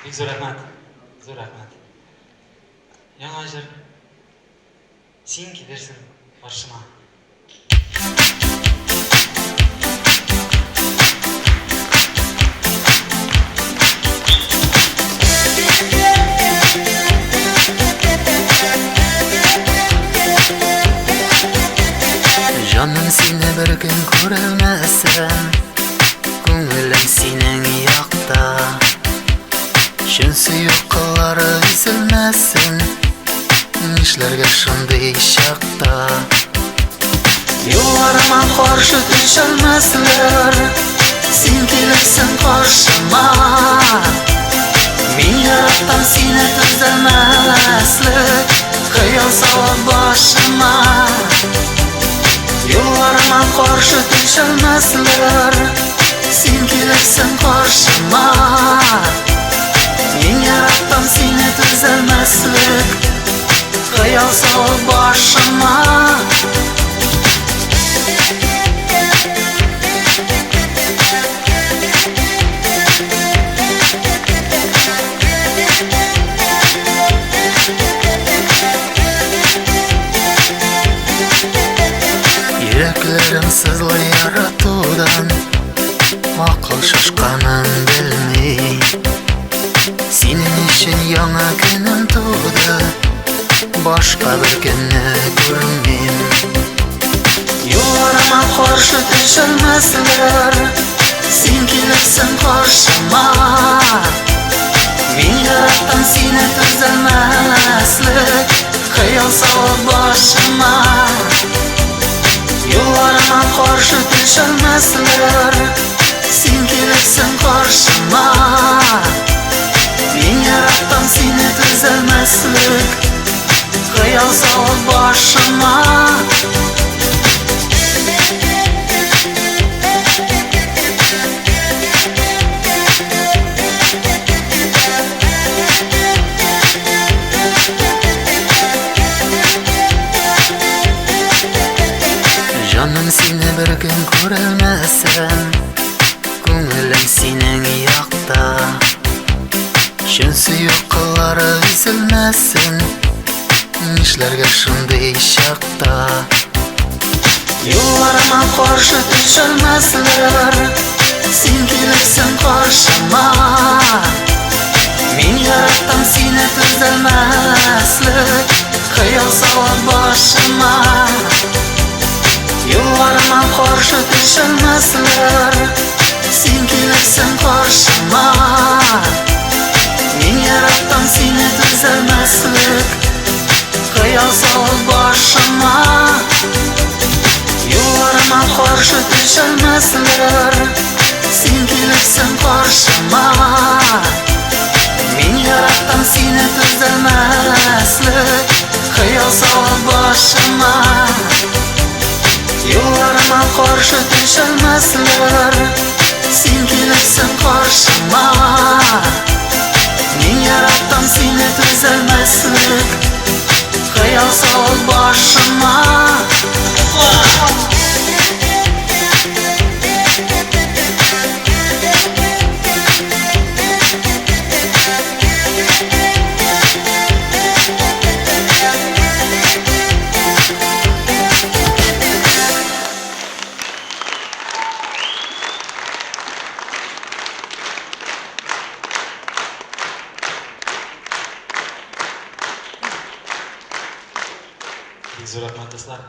Bek zo'r rahmat. Zo'r rahmat. Yangi ajr senki bersin boshima. Canım seni bir gün ko'rolmasam, ko'nglim sening yoqda. Shunsi yo'qlari ezilmasin, ishlarga shunday shaqda. Yo'llarimga qarshi tusholmaslar, sen kelibsan qarshima. Men yaratdim seni tuzalmaslik, xayol solib boshima. Yo'llarimga qarshi tusholmaslar, sen kelibsan qarshima. Men yaratdim seni tuzalmaslik, xayol solib boshima. Yuraklarim sizli yaratuvdan, aql shoshqanin bilmay. Senin için yana günüm doğdu, başka bir günü görmeyim. Yollarıma karşı düşülmezler, sen gelirsin karşıma. Ben yarattım seni düzelmezlik, xayol solib boshima. Yollarıma karşı düşülmezler, sen gelirsin karşıma. Men yaratdim seni tuzalmaslik, xayol solib boshima. Canım seni bir gün ko'rolmasam, ko'nglim sening yoqda. Shunsi yo'qlari ezilmasin, ishlarga shunday shaqda. Yo'llarimga qarshi tusholmaslar, sen kelibsan qarshima. Men yaratdim seni tuzalmaslik, xayol solib boshima. Yo'llarimga qarshi tusholmaslar, sen kelibsan qarshima. Men yaratdim seni tuzalmaslik, xayol solib boshima. Yo'llarimga qarshi tusholmaslar, sen kelibsan qarshima. Men yaratdim seni tuzalmaslik, xayol solib boshima. Yo'llarimga qarshi tusholmaslar, sen kelibsan qarshima. Men yaratdim seni tuzalmaslik, xayol solib boshima. Bek zo'r rahmat do'stlar.